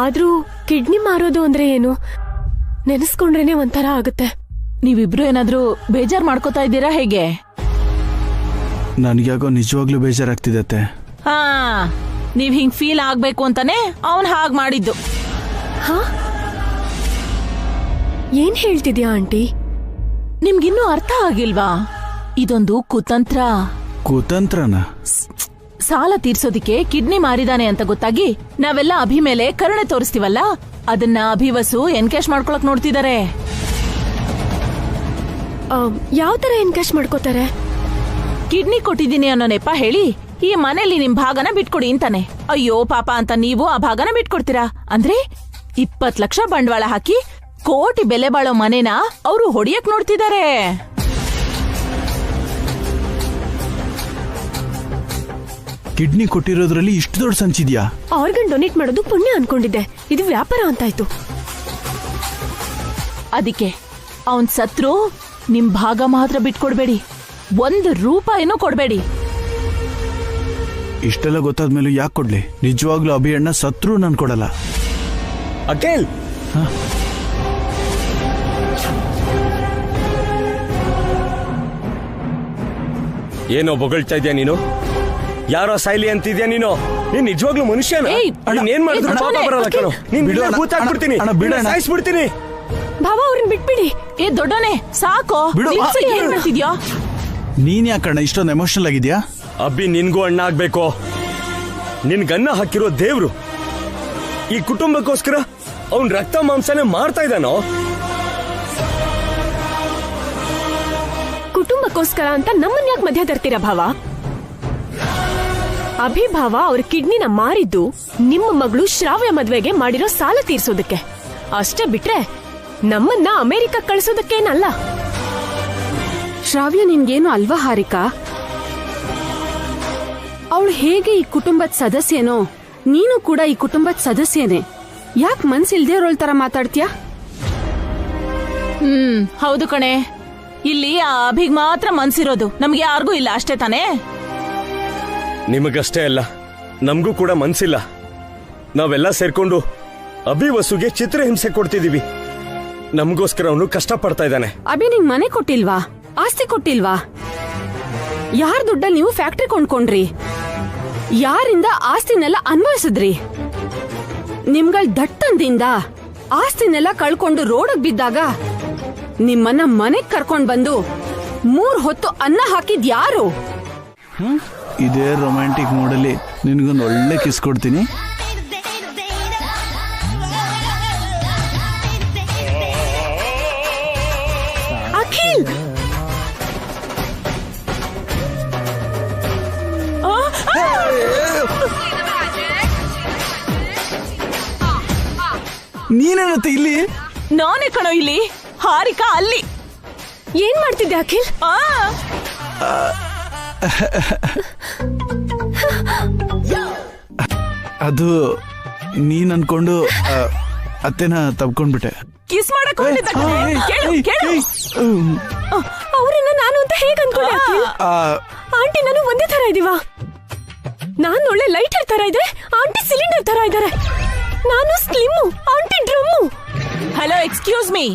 ಆದ್ರೂ ಕಿಡ್ನಿ ಮಾರೋದು ಅಂದ್ರೆ ಏನು ನೆನೆಸ್ಕೊಂಡ್ರೇನೆ ಒಂಥರ ಆಗುತ್ತೆ. ನೀವಿಬ್ರು ಏನಾದ್ರೂ ಬೇಜಾರ್ ಮಾಡ್ಕೋತಾ ಇದ್ದೀರಾ ಹೇಗೆ? ನನ್ಗ್ಯಾಗೋ ನಿಜವಾಗ್ಲೂ ಬೇಜಾರಾಗ್ತಿದತ್ತೆ. ಹಾ, ನೀವ್ ಹಿಂಗ್ ಫೀಲ್ ಆಗ್ಬೇಕು ಅಂತಾನೆ ಅವನ್ ಹಾಗ್ ಮಾಡಿದ್ದು. ಹಾ, ಏನ್ ಹೇಳ್ತಿದ್ಯಾ ಆಂಟಿ? ನಿಮ್ಗಿನ್ನೂ ಅರ್ಥ ಆಗಿಲ್ವಾ? ಇದೊಂದು ಕುತಂತ್ರ. ಕುತಂತ್ರನ? ಸಾಲ ತೀರ್ಸೋದಿಕ್ಕೆ ಕಿಡ್ನಿ ಮಾರಿದಾನೆ ಅಂತ ಗೊತ್ತಾಗಿ ನಾವೆಲ್ಲ ಅಭಿ ಮೇಲೆ ಕರುಣೆ ತೋರಿಸ್ತೀವಲ್ಲ, ಅದನ್ನ ಅಭಿವಸು ಎನ್ಕ್ಯಾಶ್ ಮಾಡ್ಕೊಳಕ್ ನೋಡ್ತಿದ್ದಾರೆ. ಯಾವ ತರ ಎನ್ಕ್ಯಾಶ್ ಮಾಡ್ಕೋತಾರೆ? ಕಿಡ್ನಿ ಕೊಟ್ಟಿದ್ದೀನಿ ಅನ್ನೋ ನೆಪ ಹೇಳಿ ಈ ಮನೇಲಿ ನಿಮ್ ಭಾಗನ ಬಿಟ್ಕೊಡಿ ಅಂತಾನೆ. ಅಯ್ಯೋ ಪಾಪ ಅಂತ ನೀವು ಆ ಭಾಗನ ಬಿಟ್ಕೊಡ್ತೀರಾ? ಅಂದ್ರೆ 20 ಲಕ್ಷ ಬಂಡವಾಳ ಹಾಕಿ ಕೋಟಿ ಬೆಲೆ ಬಾಳೋ ಮನೇನ ಅವರು ಹೊಡಿಯಕ್ ನೋಡ್ತಿದ್ದಾರೆ. ಕಿಡ್ನಿ ಕೊಟ್ಟಿರೋದ್ರಲ್ಲಿ ಇಷ್ಟು ದೊಡ್ಡ ಸಂಚಿದ್ಯಾ? ಆರ್ಗನ್ ಡೊನೇಟ್ ಮಾಡೋದು ಪುಣ್ಯ ಅನ್ಕೊಂಡಿದ್ದೆ, ಇದು ವ್ಯಾಪಾರ ಅಂತಾಯ್ತು. ಅದಕ್ಕೆ ಅವನ್ ಸತ್ರು ನಿಮ್ ಭಾಗ ಮಾತ್ರ ಬಿಟ್ಕೊಡ್ಬೇಡಿ, 1 ರೂಪಾಯಿನೂ ಕೊಡ್ಬೇಡಿ. ಇಷ್ಟೆಲ್ಲ ಗೊತ್ತಾದ್ಮೇಲೆ ಯಾಕೆ ಕೊಡ್ಲಿ? ನಿಜವಾಗ್ಲೂ ಅಭಿಯಣ್ಣ ಸತ್ರು ನನ್ ಕೊಡಲ್ಲ. ಅಖಿಲ್, ಏನೋ ಬೊಗಳ್ತಾ ಇದ್ಯಾ ನೀನು? ಯಾರೋ ಸಾಯ್ಲಿ ಅಂತಿದ್ಯಾ ನೀನು? ನೀನ್ ನಿಜವಾಗ್ಲೂ ಮನುಷ್ಯನ? ಏನ್ ಮಾಡಿದ್ರು ಪಾಪ ಬರಲ್ಲ ಕಣೋ. ನೀನ್ ಭೂತ ಹಾಕ್ಬಿಡ್ತೀನಿ, ಸಾಯಿಸ್ಬಿಡ್ತೀನಿ. ಭಾವ ಅವ್ರನ್ನ ಬಿಟ್ಬಿಡಿ. ಏ ದೊಡ್ಡನೆ ಸಾಕೋ, ಏನ್ ಮಾಡ್ತಿದ್ಯಾ? ನೀನ್ ಯಾಕಣ್ಣ ಇಷ್ಟೊಂದು ಎಮೋಷನಲ್ ಆಗಿದ್ಯಾ? ಅಬ್ಬಿ ನಿನ್ಗೂ ಅಣ್ಣ ಆಗ್ಬೇಕು. ನಿನ್ ಗನ್ನ ಹಾಕಿರೋ ದೇವ್ರು ಈ ಕುಟುಂಬಕ್ಕೋಸ್ಕರ ಅವನ್ ರಕ್ತ ಮಾಂಸನೇ ಮಾಡ್ತಾ ಇದ್ದಾನೋ? ಕುಟುಂಬಕ್ಕೋಸ್ಕರ ಅಂತ ನಮ್ಮನ್ನ ಯಾಕೆ ಮಧ್ಯ ತರ್ತೀರಾ ಭಾವ? ಅಭಿಭಾವ ಅವ್ರ ಕಿಡ್ನಿನ ಮಾರಿದ್ದು ನಿಮ್ಮ ಮಗಳು ಶ್ರಾವ್ಯ ಮದ್ವೆಗೆ ಮಾಡಿರೋ ಸಾಲ ತೀರ್ಸೋದಕ್ಕೆ ಅಷ್ಟೇ, ಬಿಟ್ರೆ ನಮ್ಮನ್ನ ಅಮೆರಿಕ ಕಳಿಸೋದಕ್ಕೇನಲ್ಲ. ಶ್ರಾವ್ಯ ನಿನ್ಗೇನು ಅಲ್ವಾ ಹಾರಿಕಾ? ಅವಳು ಹೇಗೆ ಈ ಕುಟುಂಬದ ಸದಸ್ಯನೋ ನೀನು ಕೂಡ ಈ ಕುಟುಂಬದ ಸದಸ್ಯನೇ. ಯಾಕೆ ಮನ್ಸಿಲ್ದೇ ಇರೋಳ್ ತರ ಮಾತಾಡ್ತೀಯಾ? ಹೌದು ಕಣೆ, ಇಲ್ಲಿ ಆ ಅಭಿಗ್ ಮಾತ್ರ ಮನ್ಸಿರೋದು, ನಮ್ಗೆ ಯಾರಿಗೂ ಇಲ್ಲ ಅಷ್ಟೇ ತಾನೇ? ನಿಮಗಷ್ಟೇ ಅಲ್ಲ, ನಮಗೂ ಕೂಡ ಮನ್ಸಿಲ್ಲ. ನಾವೆಲ್ಲ ಸೇರ್ಕೊಂಡು ಅಭಿ ವಸುಗೆ ಚಿತ್ರಹಿಂಸೆ ಕೊಡ್ತಿದೀವಿ. ನಮಗೋಸ್ಕರ ಅವನು ಕಷ್ಟ ಪಡ್ತಾ ಇದ್ದಾನೆ. ಅಭಿ ನಿಂಗ್ ಮನೆ ಕೊಟ್ಟಿಲ್ವಾ? ಆಸ್ತಿ ಕೊಟ್ಟಿಲ್ವಾ? ಯಾರ್ ದುಡ್ಡಲ್ಲಿ ನೀವು ಫ್ಯಾಕ್ಟ್ರಿ ಕೊಂಡ್ಕೊಂಡ್ರಿ? ಯಾರಿಂದ ಆಸ್ತಿನೆಲ್ಲ ಅನ್ವಯಿಸಿದ್ರಿ? ನಿಮ್ಗಳ ದಟ್ಟಂದಿಂದ ಆಸ್ತಿನೆಲ್ಲ ಕಳ್ಕೊಂಡು ರೋಡಗ್ ಬಿದ್ದಾಗ ನಿಮ್ಮನ್ನ ಮನೆಗ್ ಕರ್ಕೊಂಡ್ ಬಂದು 3 ಹೊತ್ತು ಅನ್ನ ಹಾಕಿದ್ ಯಾರು? ಇದೇ ರೊಮ್ಯಾಂಟಿಕ್ ಮೂಡಲ್ಲಿ ನಿನ್ಗೊಂದು ಒಳ್ಳೆ ಕಿಸ್ ಕೊಡ್ತೀನಿ. ಅಖಿಲ್, ನೀನೇನತ್ತೆ ಇಲ್ಲಿ? ನಾನೇ ಕಣೋ ಇಲ್ಲಿ, ಹಾರಿಕಾ ಅಲ್ಲಿ. ಏನ್ ಮಾಡ್ತಿದ್ದೆ ಅಖಿಲ್? ಅದು ನೀನ್ ಅನ್ಕೊಂಡು ಅತ್ತೆನ ತಬ್ಕೊಂಡ್ಬಿಟ್ಟೆ. ಕಿಸ್ ಮಾಡಕ್ ಹೋಗಿದ್ದ ಕಣೆ. ಕೇಳು. ಅವ್ರನ್ನ ನಾನು ಅಂತ ಹೇಗ್ ಅನ್ಕೊಂಡೆ ಅಖಿಲ್? ಆಂಟಿ ನಾನು ಒಂದೇ ತರ ಇದೀವಾ? ನಾನು ಒಳ್ಳೆ ಲೈಟರ್ ತರ ಇದ್ರೆ, ಆಂಟಿ ಸಿಲಿಂಡರ್ ತರ ಇದಾರೆ. ನಾನು slim, aunty drum. Hello, excuse me.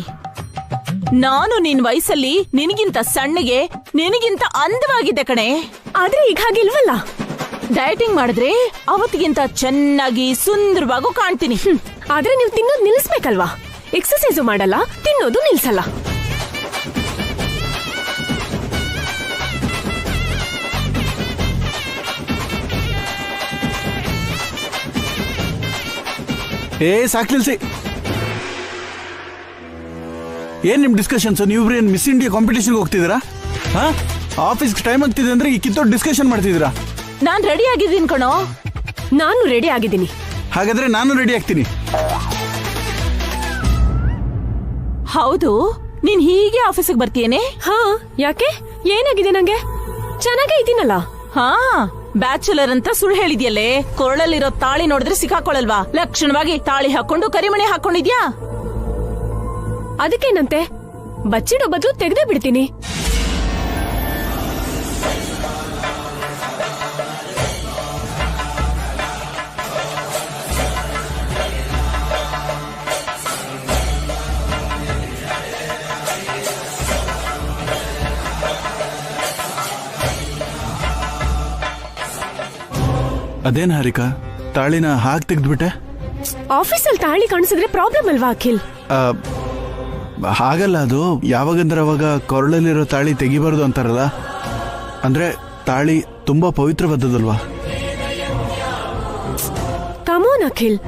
ನಾನು ನಿನ್ ವಯಸ್ಸಲ್ಲಿ ನಿನಗಿಂತ ಸಣ್ಣಗೆ, ನಿನಗಿಂತ ಅಂದವಾಗಿದ್ದೆ ಕಣೆ. ಆದ್ರೆ ಈಗ ಹಾಗಿಲ್ವಲ್ಲ. ಡಯಟಿಂಗ್ ಮಾಡಿದ್ರೆ ಅವತ್ತಿಗಿಂತ ಚೆನ್ನಾಗಿ ಸುಂದರವಾಗೂ ಕಾಣ್ತೀನಿ. ಆದ್ರೆ ನೀವು ತಿನ್ನೋದು ನಿಲ್ಲಿಸ್ಬೇಕಲ್ವಾ? ಎಕ್ಸರ್ಸೈಸು ಮಾಡಲ್ಲ, ತಿನ್ನೋದು ನಿಲ್ಸಲ್ಲ. ಸಾಕ್ ನಿಲ್ಸಿ. ಏನ್ ನಿಮ್ ಡಿಸ್ಕಷನ್ಸ್? ನೀವಿಬ್ರೇನ್ ಮಿಸ್ ಇಂಡಿಯಾ ಕಾಂಪಿಟೇಷನ್ಗೆ ಹೋಗ್ತಿದ್ದೀರಾ? ಆಫೀಸ್ಗೆ ಟೈಮ್ ಆಗ್ತಿದೆ ಅಂದ್ರೆ ಈ ಕಿತ್ತೋಡ್ ಡಿಸ್ಕಷನ್ ಮಾಡ್ತಿದ್ದೀರಾ? ನಾನ್ ರೆಡಿ ಆಗಿದ್ದೀನಿ ಕಣೋ. ನಾನು ರೆಡಿ ಆಗಿದ್ದೀನಿ. ಹಾಗಾದ್ರೆ ನಾನು ರೆಡಿ ಆಗ್ತೀನಿ. ಹೌದು, ನೀನ್ ಹೀಗೆ ಆಫೀಸಿಗೆ ಬರ್ತೀಯೇನೆ? ಹಾ, ಯಾಕೆ? ಏನಾಗಿದೆ ನಂಗೆ? ಚೆನ್ನಾಗೇ ಇದ್ದೀನಲ್ಲ. ಹಾ, ಬ್ಯಾಚುಲರ್ ಅಂತ ಸುಳ್ಳು ಹೇಳಿದ್ಯಲ್ಲೇ. ಕೊರಳಲ್ಲಿರೋ ತಾಳಿ ನೋಡಿದ್ರೆ ಸಿಕ್ಕಾಕೊಳ್ಳಲ್ವಾ? ಲಕ್ಷಣವಾಗಿ ತಾಳಿ ಹಾಕೊಂಡು ಕರಿಮಣಿ ಹಾಕೊಂಡಿದ್ಯಾ? ಅದಕ್ಕೇನಂತೆ, ಬಚ್ಚಿಡೋ ಬದಲು ತೆಗೆದೇ ಬಿಡ್ತೀನಿ. ಅದೇನ್ ಹಾರಿಕಾ, ತಾಳಿನ ಹಾಗೆ ತೆಗೆದ್ಬಿಟ್ಟೆ? ಆಫೀಸಲ್ಲಿ ತಾಳಿ ಕಾಣಿಸಿದ್ರೆ ಪ್ರಾಬ್ಲಮ್ ಅಲ್ವಾ ಅಖಿಲ್? ಹಾಗಲ್ಲ, ಅದು ಯಾವಾಗಂದ್ರೆ ಅವಾಗ ಕೊರಳಲ್ಲಿರೋ ತಾಳಿ ತೆಗಿಬಾರ್ದು ಅಂತಾರಲ್ಲ. ಅಂದ್ರೆ ತಾಳಿ ತುಂಬಾ ಪವಿತ್ರವಾದದಲ್ವಾ? ಕಮೋನ್ ಅಖಿಲ್,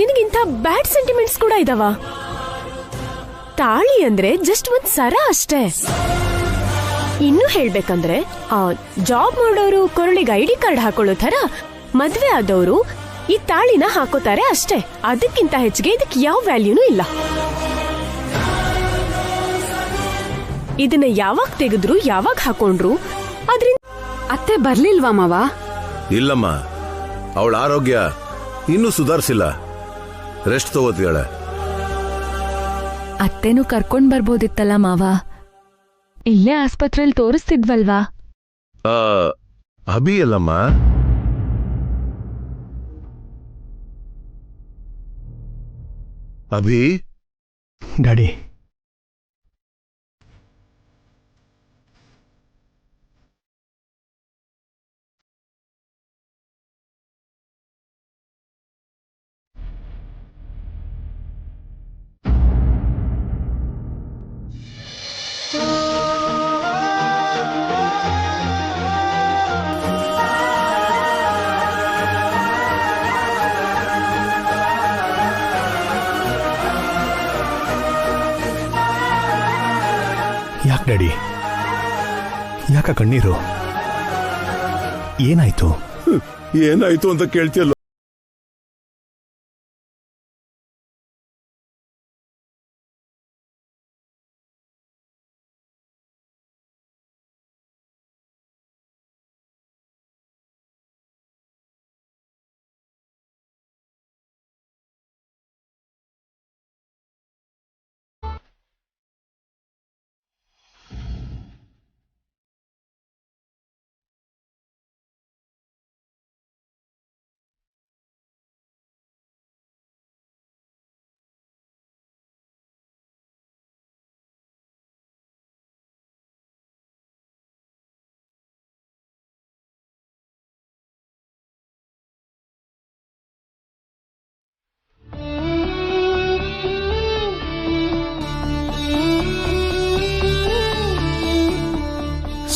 ನಿನಗಿಂತ ಬ್ಯಾಡ್ ಸೆಂಟಿಮೆಂಟ್ಸ್ ಕೂಡ ಇದಾವ. ತಾಳಿ ಅಂದ್ರೆ ಜಸ್ಟ್ ಒಂದ್ ಸರ ಅಷ್ಟೇ. ಇನ್ನು ಹೇಳ್ಬೇಕಂದ್ರೆ ಜಾಬ್ ಮಾಡೋರು ಕೊರಳಿಗೆ ಐಡಿ ಕಾರ್ಡ್ ಹಾಕೊಳ್ಳೋ ತರ ಮದ್ವೆ ಆದವರು ಈ ತಾಳಿನ ಹಾಕೋತಾರೆ ಅಷ್ಟೇ. ಅದಕ್ಕಿಂತ ಹೆಚ್ಚಿಗೆ ಇದಕ್ಕೆ ಯಾವ ವ್ಯಾಲ್ಯೂನೂ ಇಲ್ಲ. ಇದನ್ನ ಯಾವಾಗ ತೆಗೆದ್ರು ಯಾವಾಗ ಹಾಕೊಂಡ್ರು ಅದ್ರಿಂದ ಅತ್ತೆ ಬರ್ಲಿಲ್ವಾ ಮಾವ? ಇಲ್ಲಮ್ಮ, ಅವಳ ಆರೋಗ್ಯ ಇನ್ನೂ ಸುಧಾರಿಸಿಲ್ಲ, ರೆಸ್ಟ್ ತಗೋತಿದ್ದಾಳೆ. ಅತ್ತೆನೂ ಕರ್ಕೊಂಡ್ ಬರ್ಬೋದಿತ್ತಲ್ಲ ಮಾವ, ಇಲ್ಲೇ ಆಸ್ಪತ್ರೆಯಲ್ಲಿ ತೋರಿಸ್ತಿದ್ವಲ್ವಾ? ಅಭಿ ಅಲ್ಲಮ್ಮ, ಅಭಿ. ಡ್ಯಾಡಿ, ಯಾಕೆ ಡ್ಯಾಡಿ, ಯಾಕ ಕಣ್ಣೀರು? ಏನಾಯ್ತು? ಏನಾಯ್ತು ಅಂತ ಕೇಳ್ತಿಯಲ್ಲ.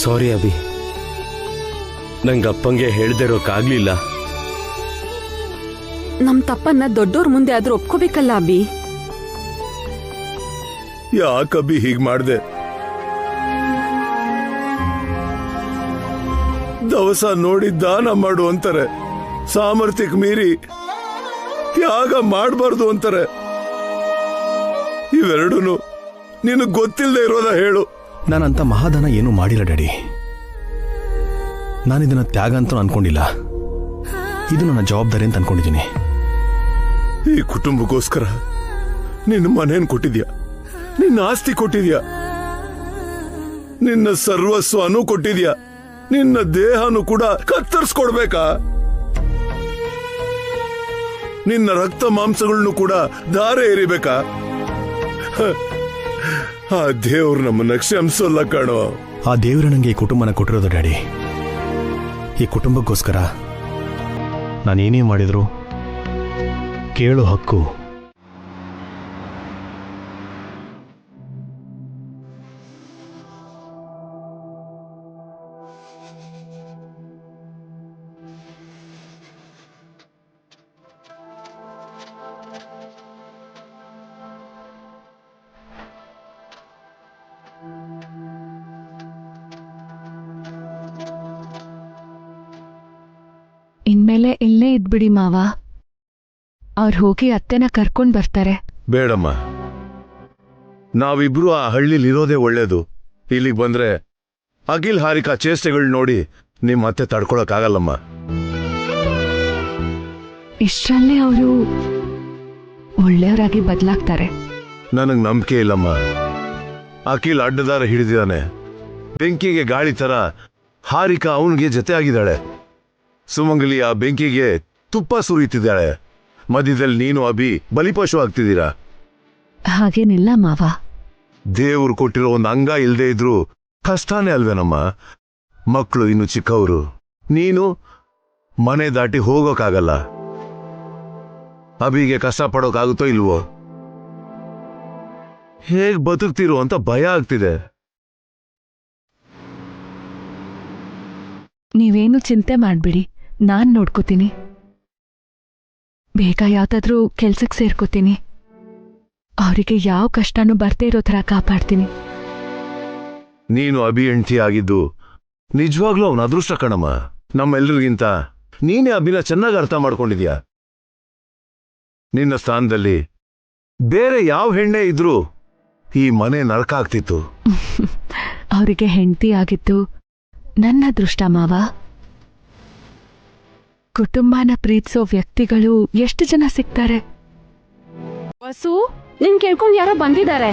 ಸಾರಿ ಅಭಿ, ನಂಗಪ್ಪಂಗೆ ಹೇಳ್ದಿರೋಕ್ಕಾಗ್ಲಿಲ್ಲ. ನಮ್ ತಪ್ಪನ್ನ ದೊಡ್ಡೋರ್ ಮುಂದೆ ಆದ್ರೂ ಒಪ್ಕೋಬೇಕಲ್ಲ ಅಬ್ಬಿ. ಯಾಕಬ್ಬಿ ಹೀಗ್ ಮಾಡ್ದೆ? ದವಸ ನೋಡಿ ದಾನ ಮಾಡು ಅಂತಾರೆ, ಸಾಮರ್ಥ್ಯಕ್ಕೆ ಮೀರಿ ತ್ಯಾಗ ಮಾಡಬಾರ್ದು ಅಂತಾರೆ. ಇವೆರಡೂ ನಿನಗ್ ಗೊತ್ತಿಲ್ಲದೆ ಇರೋದ ಹೇಳು? ನಾನಂತ ಮಹಾದಾನ ಏನೂ ಮಾಡಿಲ್ಲ ಡ್ಯಾಡಿ. ನಾನಿದನ್ನ ತ್ಯಾಗ ಅಂತ ಅನ್ಕೊಂಡಿಲ್ಲ, ಇದು ನನ್ನ ಜವಾಬ್ದಾರಿ ಅಂತ ಅನ್ಕೊಂಡಿದ್ದೀನಿ. ಈ ಕುಟುಂಬಕ್ಕೋಸ್ಕರ ನಿನ್ನ ಮನೇನ್ ಕೊಟ್ಟಿದ್ಯಾ, ನಿನ್ನ ಆಸ್ತಿ ಕೊಟ್ಟಿದ್ಯಾ, ನಿನ್ನ ಸರ್ವಸ್ವನೂ ಕೊಟ್ಟಿದ್ಯಾ, ನಿನ್ನ ದೇಹನೂ ಕೂಡ ಕತ್ತರಿಸ್ಕೊಡ್ಬೇಕಾ? ನಿನ್ನ ರಕ್ತ ಮಾಂಸಗಳನ್ನು ಕೂಡ ದಾರೆ ಎರಿಬೇಕಾ? ಆ ದೇವ್ರು ನಮ್ಮನ್ನ ಕ್ಷಮಿಸೋಲ್ಲ ಕಾಣೋ. ಆ ದೇವ್ರು ನನಗೆ ಈ ಕುಟುಂಬನ ಕೊಟ್ಟಿರೋದು ಡ್ಯಾಡಿ. ಈ ಕುಟುಂಬಕ್ಕೋಸ್ಕರ ನಾನೇನೇ ಮಾಡಿದ್ರು ಕೇಳೋ ಹಕ್ಕು ಇನ್ಮೇಲೆ ಇಲ್ಲೇ ಇದ್ಬಿಡಿ ಮಾವ, ಅವ್ರು ಹೋಗಿ ಅತ್ತೆನ ಕರ್ಕೊಂಡ್ ಬರ್ತಾರೆ. ಬೇಡಮ್ಮ, ನಾವಿಬ್ರು ಆ ಹಳ್ಳಿಲಿ ಇರೋದೇ ಒಳ್ಳೇದು. ಇಲ್ಲಿಗೆ ಬಂದ್ರೆ ಅಖಿಲ್ ಹಾರಿಕಾ ಚೇಷ್ಟೆಗಳು ನೋಡಿ ನಿಮ್ಮ ಅತ್ತೆ ತಡ್ಕೊಳಕ್ಕಾಗಲ್ಲಮ್ಮ. ಇಷ್ಟರಲ್ಲೇ ಅವರು ಒಳ್ಳೆಯವರಾಗಿ ಬದಲಾಗ್ತಾರೆ. ನನಗ್ ನಂಬಿಕೆ ಇಲ್ಲಮ್ಮ. ಅಖಿಲ್ ಅಡ್ಡದಾರ ಹಿಡಿದಿದ್ದಾನೆ, ಬೆಂಕಿಗೆ ಗಾಳಿ ತರ ಹಾರಿಕಾ ಅವನಿಗೆ ಜೊತೆ ಆಗಿದ್ದಾಳೆ. ಸುಮಂಗಲಿ ಆ ಬೆಂಕಿಗೆ ತುಪ್ಪ ಸುರಿಯುತ್ತಿದ್ದಾಳೆ. ಮಧ್ಯದಲ್ಲಿ ನೀನು ಅಭಿ ಬಲಿಪಶು ಆಗ್ತಿದ್ದೀರಾ. ಹಾಗೇನಿಲ್ಲ ಮಾವ, ದೇವ್ರು ಕೊಟ್ಟಿರೋ ಒಂದು ಅಂಗ ಇಲ್ದೇ ಇದ್ರು ಕಷ್ಟಾನೇ ಅಲ್ವೇನಮ್ಮ? ಮಕ್ಕಳು ಇನ್ನು ಚಿಕ್ಕವರು, ನೀನು ಮನೆ ದಾಟಿ ಹೋಗೋಕ್ಕಾಗಲ್ಲ. ಅಭಿಗೆ ಕಷ್ಟ ಪಡೋಕ್ಕಾಗುತ್ತೋ ಇಲ್ವೋ, ಹೇಗ್ ಬದುಕ್ತಿರೋ ಅಂತ ಭಯ ಆಗ್ತಿದೆ. ನೀವೇನು ಚಿಂತೆ ಮಾಡ್ಬಿಡಿ, ನಾನ್ ನೋಡ್ಕೋತೀನಿ. ಬೇಗ ಯಾವ್ದಾದ್ರೂ ಕೆಲ್ಸಕ್ಕೆ ಸೇರ್ಕೋತೀನಿ. ಅವರಿಗೆ ಯಾವ ಕಷ್ಟನೂ ಬರ್ದೇ ಇರೋ ಥರ ಕಾಪಾಡ್ತೀನಿ. ನೀನು ಅಭಿ ಹೆಂಡ್ತಿ ಆಗಿದ್ದು ನಿಜವಾಗ್ಲೂ ಅವನ ಅದೃಷ್ಟ ಕಣಮ್ಮ. ನಮ್ಮೆಲ್ಲರಿಗಿಂತ ನೀನೇ ಅಭಿನ ಚೆನ್ನಾಗಿ ಅರ್ಥ ಮಾಡ್ಕೊಂಡಿದ್ಯಾ. ನಿನ್ನ ಸ್ಥಾನದಲ್ಲಿ ಬೇರೆ ಯಾವ ಹೆಣ್ಣೆ ಇದ್ರೂ ಈ ಮನೆ ನರಕ ಆಗ್ತಿತ್ತು. ಅವರಿಗೆ ಹೆಂಡತಿ ಆಗಿದ್ದು ನನ್ನ ಅದೃಷ್ಟ ಮಾವ. ಕುಟುಂಬನ ಪ್ರೀತಿಸೋ ವ್ಯಕ್ತಿಗಳು ಎಷ್ಟು ಜನ ಸಿಗ್ತಾರೆ. ವಸು, ನಿನ್ ಕೇಳ್ಕೊಂಡ್ ಯಾರೋ ಬಂದಿದ್ದಾರೆ.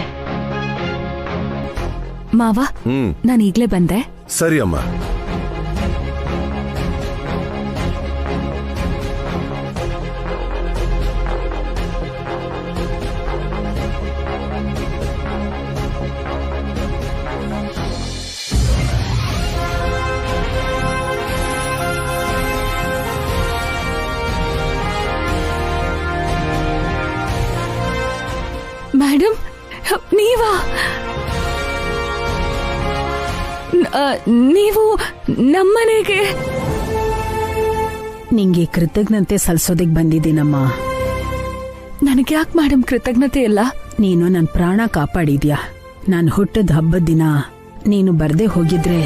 ಮಾವ, ನಾನು ಈಗ್ಲೇ ಬಂದೆ. ಸರಿ ಅಮ್ಮ. ಮೇಡಮ್, ನೀವಾ? ನೀವು ನಮ್ಮನೆಗೆ? ನಿಂಗೆ ಕೃತಜ್ಞತೆ ಸಲ್ಲಿಸೋದಿಕ್ ಬಂದಿದ್ದೀನಮ್ಮ. ನನಗೆ ಯಾಕೆ ಮೇಡಮ್ ಕೃತಜ್ಞತೆ ಇಲ್ಲ? ನೀನು ನನ್ನ ಪ್ರಾಣ ಕಾಪಾಡಿದ್ಯಾ. ನಾನು ಹುಟ್ಟದ ಹಬ್ಬದ ದಿನ ನೀನು ಬರ್ದೇ ಹೋಗಿದ್ರೆ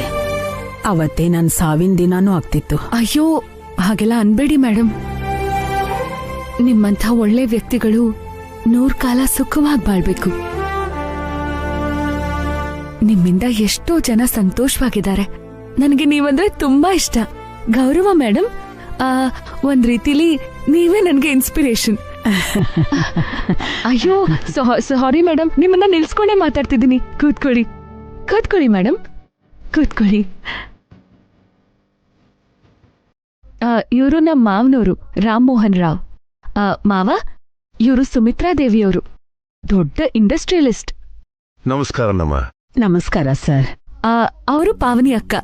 ಅವತ್ತೇ ನನ್ನ ಸಾವಿನ ದಿನಾನೂ ಆಗ್ತಿತ್ತು. ಅಯ್ಯೋ, ಹಾಗೆಲ್ಲ ಅನ್ಬೇಡಿ ಮೇಡಮ್. ನಿಮ್ಮಂಥ ಒಳ್ಳೆ ವ್ಯಕ್ತಿಗಳು 100 ಕಾಲ ಸುಖವಾಗಿ ಬಾಳ್ಬೇಕು. ನಿಮ್ಮಿಂದ ಎಷ್ಟೋ ಜನ ಸಂತೋಷವಾಗಿದ್ದಾರೆ. ನನಗೆ ನೀವಂದ್ರೆ ತುಂಬಾ ಇಷ್ಟ. ಗೌರವ ಮೇಡಮ್, ಒಂದ್ ರೀತಿಲಿ ನೀವೇ ನನ್ಗೆ ಇನ್ಸ್ಪಿರೇಷನ್. ಅಯ್ಯೋ ಸಾರಿ ಮೇಡಮ್, ನಿಮ್ಮನ್ನ ನಿಲ್ಸ್ಕೊಂಡೇ ಮಾತಾಡ್ತಿದ್ದೀನಿ. ಕೂತ್ಕೊಳ್ಳಿ ಕೂತ್ಕೊಳ್ಳಿ ಮೇಡಮ್, ಕೂತ್ಕೊಳ್ಳಿ. ಇವರು ನಮ್ಮ ಮಾವನವರು, ರಾಮ್ ಮೋಹನ್ ರಾವ್. ಮಾವ, ಇವರು ಸುಮಿತ್ರಾ ದೇವಿಯವರು, ದೊಡ್ಡ ಇಂಡಸ್ಟ್ರಿಯಲಿಸ್ಟ್. ನಮಸ್ಕಾರ ನಮ್ಮ. ನಮಸ್ಕಾರ ಸರ್. ಅವರು ಪಾವನಿ ಅಕ್ಕ.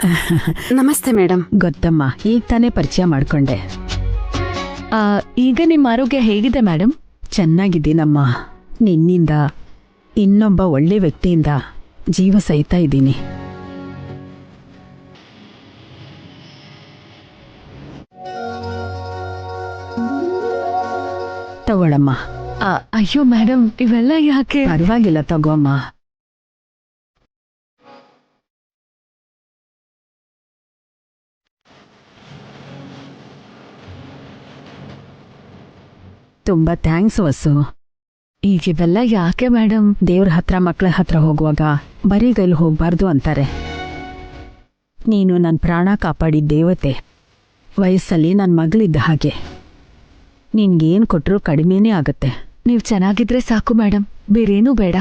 ನಮಸ್ತೆ ಮೇಡಮ್. ಗೊತ್ತಮ್ಮ, ಈಗ ತಾನೇ ಪರಿಚಯ ಮಾಡ್ಕೊಂಡೆ. ಈಗ ನಿಮ್ಮ ಆರೋಗ್ಯ ಹೇಗಿದೆ ಮೇಡಮ್? ಚೆನ್ನಾಗಿದ್ದೀನಮ್ಮ. ನಿನ್ನಿಂದ ಇನ್ನೊಬ್ಬ ಒಳ್ಳೆ ವ್ಯಕ್ತಿಯಿಂದ ಜೀವ ಸಹಿತಾ ಇದ್ದೀನಿ. ತಗೊಳಮ್ಮ. ಅಯ್ಯೋ ಮೇಡಮ್, ಇವೆಲ್ಲ ಯಾಕೆ? ಪರವಾಗಿಲ್ಲ, ತಗೋಮ್ಮ. ತುಂಬಾ ಥ್ಯಾಂಕ್ಸ್ ವಸು. ಈಗ ಇವೆಲ್ಲ ಯಾಕೆ ಮೇಡಮ್? ದೇವ್ರ ಹತ್ರ ಮಕ್ಕಳ ಹತ್ರ ಹೋಗುವಾಗ ಬರೀ ಗೈಲಿ ಹೋಗ್ಬಾರ್ದು ಅಂತಾರೆ. ನೀನು ನನ್ನ ಪ್ರಾಣ ಕಾಪಾಡಿದ ದೇವತೆ. ವಯಸ್ಸಲ್ಲಿ ನನ್ನ ಮಗಳಿದ್ದ ಹಾಗೆ. ನಿನ್ಗೇನು ಕೊಟ್ಟರು ಕಡಿಮೆನೇ ಆಗುತ್ತೆ. ನೀವು ಚೆನ್ನಾಗಿದ್ರೆ ಸಾಕು ಮೇಡಮ್, ಬೇರೇನೂ ಬೇಡ.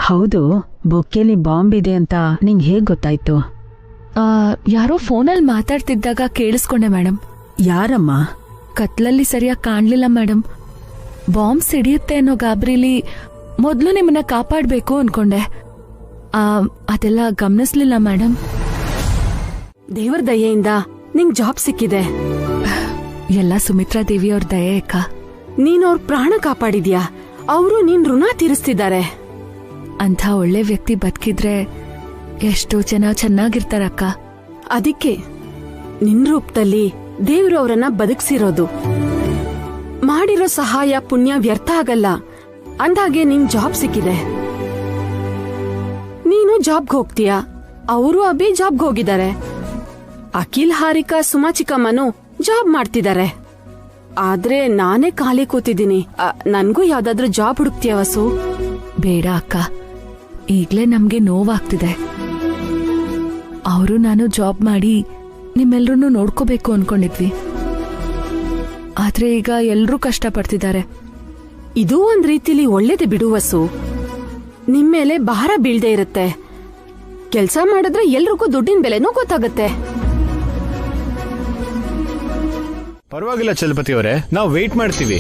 ಹೌದು, ಬೊಕ್ಕೆಲಿ ಬಾಂಬ್ ಇದೆ ಅಂತ ನಿಂಗೆ ಹೇಗೆ ಗೊತ್ತಾಯ್ತು? ಯಾರೋ ಫೋನಲ್ಲಿ ಮಾತಾಡ್ತಿದ್ದಾಗ ಕೇಳಿಸ್ಕೊಂಡೆ ಮೇಡಮ್. ಯಾರಮ್ಮ? ಕತ್ಲಲ್ಲಿ ಸರಿಯಾಗಿ ಕಾಣ್ಲಿಲ್ಲ ಮೇಡಮ್. ಬಾಂಬ್ ಸಿಡಿಯುತ್ತೆ ಅನ್ನೋ ಗಾಬರಿಲಿ ಮೊದಲು ನಿಮ್ಮನ್ನ ಕಾಪಾಡಬೇಕು ಅನ್ಕೊಂಡೆ. ಅದೆಲ್ಲ ಗಮನಿಸ್ಲಿಲ್ಲ ಮೇಡಮ್. ದೇವರ ದಯೆಯಿಂದ ನಿಂಗ್ ಜಾಬ್ ಸಿಕ್ಕಿದೆ. ಎಲ್ಲ ಸುಮಿತ್ರಾ ದೇವಿಯವ್ರ ದಯೆ ಅಕ್ಕ. ನೀನ್ ಅವ್ರ ಪ್ರಾಣ ಕಾಪಾಡಿದ್ಯಾ, ಅವರು ನಿನ್ ಋಣ ತೀರಿಸ್ತಿದ್ದಾರೆ. ಅಂಥ ಒಳ್ಳೆ ವ್ಯಕ್ತಿ ಬದುಕಿದ್ರೆ ಎಷ್ಟೋ ಜನ ಚೆನ್ನಾಗಿರ್ತಾರಕ್ಕ. ಅದಕ್ಕೆ ನಿನ್ ರೂಪದಲ್ಲಿ ದೇವ್ರು ಅವರನ್ನ ಬದುಕ್ಸಿರೋದು. ಮಾಡಿರೋ ಸಹಾಯ ಪುಣ್ಯ ವ್ಯರ್ಥ ಆಗಲ್ಲ. ಅಂದಾಗೆ ನಿನ್ ಜಾಬ್ ಸಿಕ್ಕಿದೆ. ನೀನು ಜಾಬ್ಗೆ ಹೋಗ್ತೀಯಾ, ಅವರು ಅಭಿ ಜಾಬ್ಗೆ ಹೋಗಿದ್ದಾರೆ. ಅಖಿಲ್, ಹಾರಿಕಾ, ಸುಮಾ ಚಿಕ್ಕಮ್ಮನು ಜಾಬ್ ಮಾಡ್ತಿದ್ದಾರೆ. ಆದ್ರೆ ನಾನೇ ಖಾಲಿ ಕೂತಿದ್ದೀನಿ. ನನ್ಗೂ ಯಾವ್ದಾದ್ರೂ ಜಾಬ್ ಹುಡುಕ್ತೀಯ ವಸು? ಬೇಡ ಅಕ್ಕ, ಈಗ್ಲೇ ನಮ್ಗೆ ನೋವಾಗ್ತಿದೆ. ಅವರು ನಾನು ಜಾಬ್ ಮಾಡಿ ನಿಮ್ಮೆಲ್ರೂ ನೋಡ್ಕೋಬೇಕು ಅನ್ಕೊಂಡಿದ್ವಿ. ಆದ್ರೆ ಈಗ ಎಲ್ರೂ ಕಷ್ಟಪಡ್ತಿದ್ದಾರೆ. ಇದು ಒಂದ್ ರೀತಿಲಿ ಒಳ್ಳೇದೆ ಬಿಡು ವಸು. ನಿಮ್ಮೇಲೆ ಭಾರ ಬೀಳ್ದೆ ಇರುತ್ತೆ. ಕೆಲ್ಸ ಮಾಡಿದ್ರೆ ಎಲ್ರಿಗೂ ದುಡ್ಡಿನ ಬೆಲೆನೂ ಗೊತ್ತಾಗತ್ತೆ. ಪರವಾಗಿಲ್ಲ ಚಲಪತಿ ಅವರೇ, ನಾವು ವೇಟ್ ಮಾಡ್ತೀವಿ.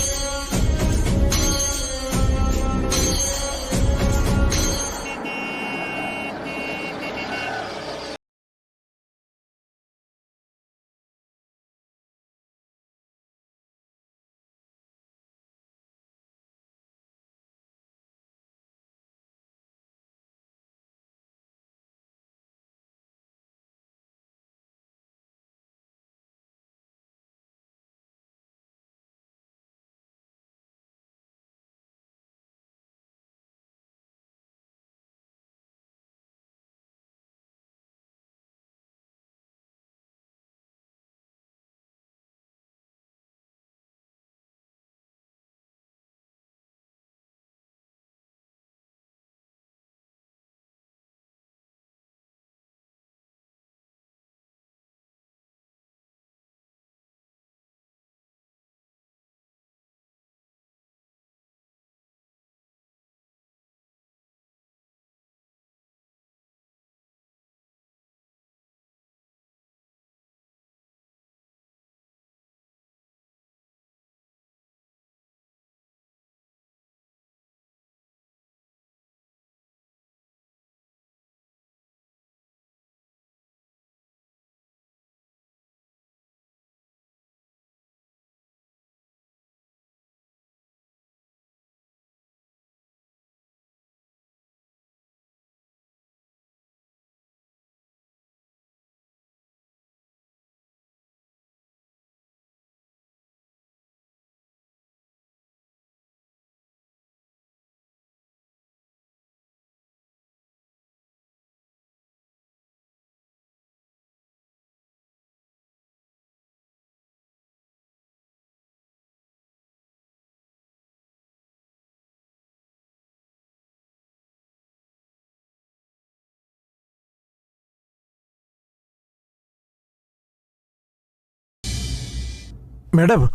ಮೇಡಮ್,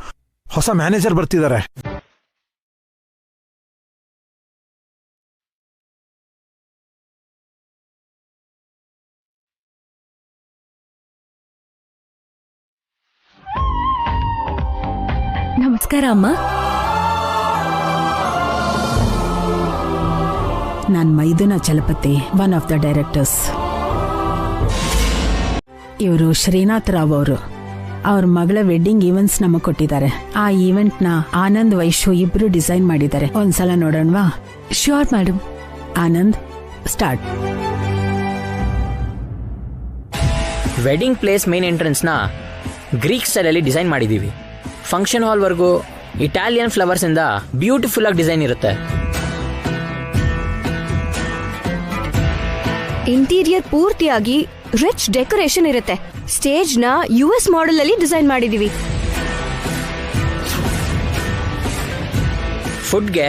ಹೊಸ ಮ್ಯಾನೇಜರ್ ಬರ್ತಿದ್ದಾರೆ. ನಮಸ್ಕಾರ ಅಮ್ಮ. ನಾನ್ ಮೈದುನ Chalapathi, one of the directors. ಇವರು ಶ್ರೀನಾಥ್ ರಾವ್ ಅವರು. ಅವ್ರ ಮಗಳ ವೆಡ್ಡಿಂಗ್ ಈವೆಂಟ್ಸ್ ನಮಗ್ ಕೊಟ್ಟಿದ್ದಾರೆ. ಆ ಈವೆಂಟ್ ನ ಆನಂದ್ ವೈಶು ಇಬ್ರು ಡಿಸೈನ್ ಮಾಡಿದ್ದಾರೆ. ಒಂದ್ಸಲ ನೋಡೋಣವಾ? Sure madam. Anand, start. Wedding place main entrance ನ ಗ್ರೀಕ್ ಸ್ಟೈಲ್ ಅಲ್ಲಿ ಡಿಸೈನ್ ಮಾಡಿದೀವಿ. ಫಂಕ್ಷನ್ ಹಾಲ್ ವರ್ಗೂ ಇಟಾಲಿಯನ್ ಫ್ಲವರ್ಸ್ ಇಂದ ಬ್ಯೂಟಿಫುಲ್ ಆಗಿ ಡಿಸೈನ್ ಇರುತ್ತೆ. ಇಂಟೀರಿಯರ್ ಪೂರ್ತಿಯಾಗಿ ರಿಚ್ ಡೆಕೋರೇಷನ್ ಇರುತ್ತೆ. ಸ್ಟೇಜ್ ನ US ಮಾಡೆಲ್ ಅಲ್ಲಿ ಡಿಸೈನ್ ಮಾಡಿದೀವಿ. ಫುಡ್ಗೆ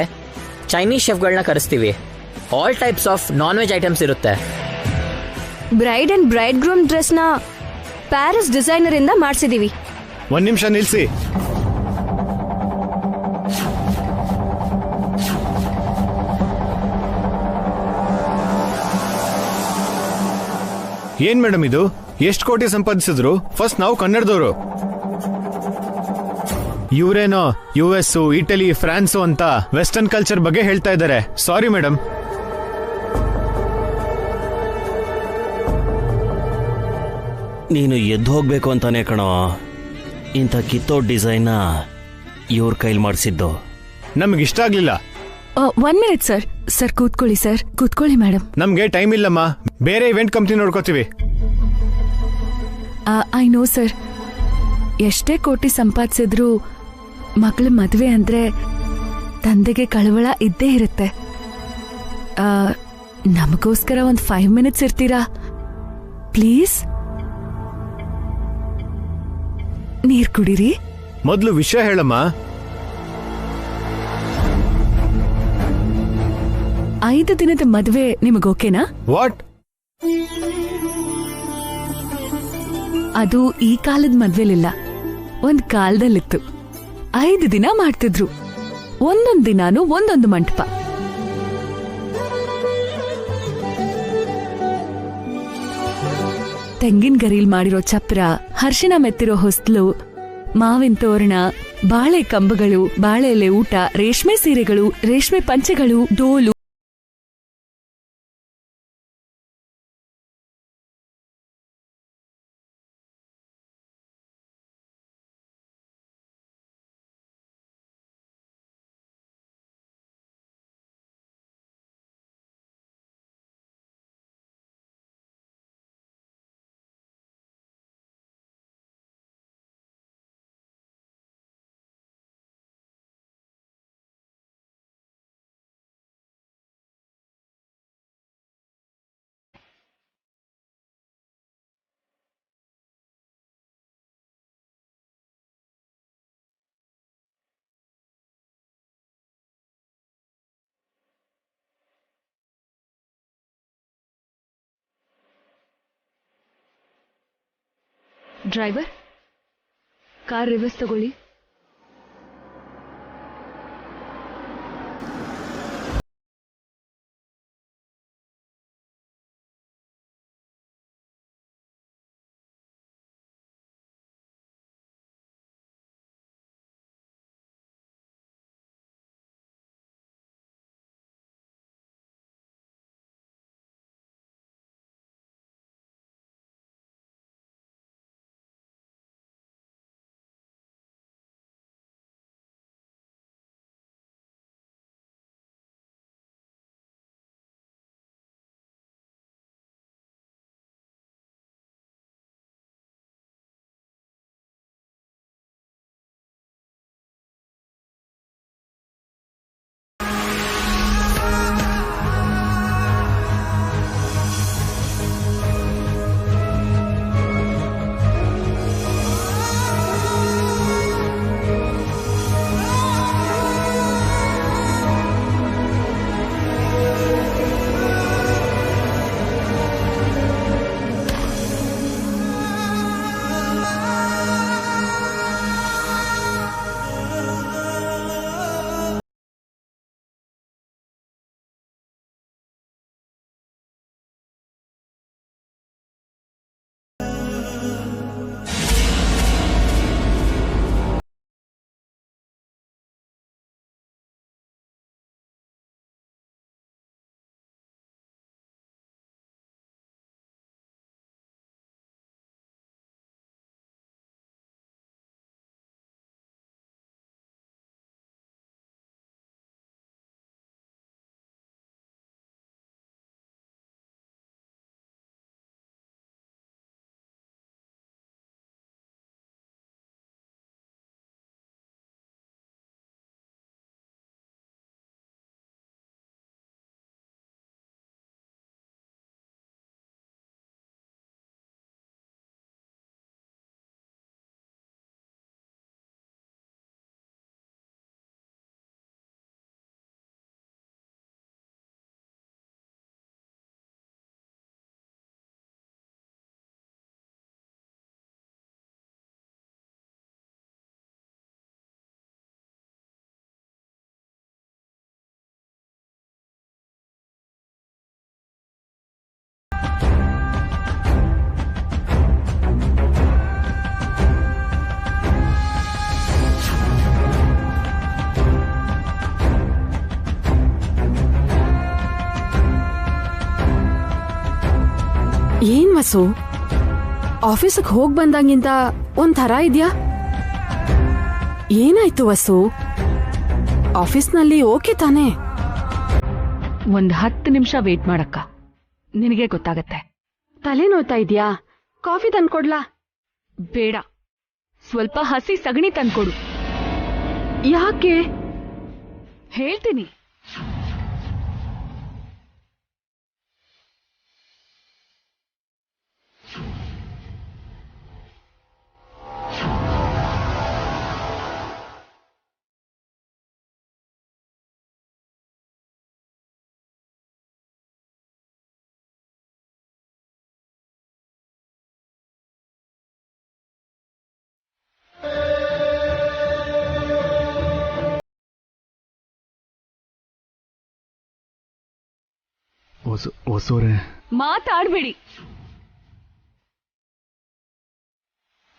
ಚೈನೀಸ್ ಶೆಫ್ಗಳನ್ನ ಕರೆಸ್ತೀವಿ. All types of non veg items ಇರುತ್ತೆ. Bride and bride groom dress ನ ಪ್ಯಾರಿಸ್ ಡಿಸೈನರ್ ಇಂದ ಮಾಡಿಸಿದೀವಿ. ಒಂದ್ ನಿಮಿಷ ನಿಲ್ಸಿ. ಏನ್ ಮೇಡಮ್ ಇದು? ಎಷ್ಟು ಕೋಟಿ ಸಂಪಾದಿಸಿದ್ರು? ಫಸ್ಟ್ ನಾವು ಕನ್ನಡದವರು. ಇವರೇನೋ US, ಇಟಲಿ, ಫ್ರಾನ್ಸು ಅಂತ ವೆಸ್ಟರ್ನ್ ಕಲ್ಚರ್ ಬಗ್ಗೆ ಹೇಳ್ತಾ ಇದ್ದಾರೆ. Sorry madam. ನೀನು ಎದ್ದು ಹೋಗ್ಬೇಕು ಅಂತಾನೆ ಕಣೋ ಇಂಥ ಕಿತ್ತೋ ಡಿಸೈನ್ನ ಇವ್ರ ಕೈಲಿ ಮಾಡಿಸಿದ್ದು. ನಮ್ಗೆ ಇಷ್ಟ ಆಗ್ಲಿಲ್ಲ. 1 ಮಿನಿಟ್ ಸರ್. ಸರ್ ಕೂತ್ಕೊಳ್ಳಿ ಸರ್, ಕೂತ್ಕೊಳ್ಳಿ ಮೇಡಮ್. ನಮ್ಗೆ ಟೈಮ್ ಇಲ್ಲಮ್ಮ, ಬೇರೆ ಇವೆಂಟ್ ಕಂಪ್ನಿ ನೋಡ್ಕೋತೀವಿ. I know sir. ಎಷ್ಟೇ ಕೋಟಿ ಸಂಪಾದಿಸಿದ್ರು ಮಗಳ ಮದುವೆ ಅಂದ್ರೆ ತಂದೆಗೆ ಕಳವಳ ಇದ್ದೇ ಇರುತ್ತೆ. ನಮಗೋಸ್ಕರ ಒಂದು 5 ಮಿನಿಟ್ಸ್ ಇರ್ತೀರಾ ಪ್ಲೀಸ್? ನೀರ್ ಕುಡೀರಿ. ಮೊದಲು ವಿಷಯ ಹೇಳಮ್ಮ. 5 ದಿನದ ಮದುವೆ ನಿಮಗೋಕೆನಾ? ವಾಟ್? ಅದು ಈ ಕಾಲದ ಮದ್ವೆಲಿಲ್ಲ, ಒಂದ್ ಕಾಲದಲ್ಲಿತ್ತು. 5 ದಿನ ಮಾಡ್ತಿದ್ರು. ಒಂದೊಂದ್ ದಿನಾನು ಒಂದೊಂದು ಮಂಟಪ. ತೆಂಗಿನ ಗರಿಲ್ ಮಾಡಿರೋ ಚಪ್ರ, ಹರ್ಷಿನ ಮೆತ್ತಿರೋ ಹೊಸ್ಲು, ಮಾವಿನ ತೋರಣ, ಬಾಳೆ ಕಂಬಗಳು, ಬಾಳೆ ಎಲೆ ಊಟ, ರೇಷ್ಮೆ ಸೀರೆಗಳು, ರೇಷ್ಮೆ ಪಂಚೆಗಳು, ಡೋಲು. ಡ್ರೈವರ್, ಕಾರ್ ರಿವರ್ಸ್ ತಗೊಳ್ಳಿ. ವಸು? ಆಫೀಸಿಗೆ ಹೋಗ್ ಬಂದಾಗಿಂದ ಒಂಥರ ಇದ್ಯಾ? ಏನಾಯ್ತು ವಸು? ಆಫೀಸ್ನಲ್ಲಿ ಓಕೆ ತಾನೇ? ಒಂದ್ 10 ನಿಮಿಷ ವೇಟ್ ಮಾಡಕ್ಕ, ನಿನಗೆ ಗೊತ್ತಾಗತ್ತೆ. ತಲೆ ನೋಯ್ತಾ ಇದ್ಯಾ? ಕಾಫಿ ತಂದ್ಕೊಡ್ಲಾ? ಬೇಡ, ಸ್ವಲ್ಪ ಹಸಿ ಸಗಣಿ ತಂದ್ಕೊಡು. ಯಾಕೆ? ಹೇಳ್ತೀನಿ. ಹೊಸೋರೆ ಮಾತಾಡ್ಬೇಡಿ.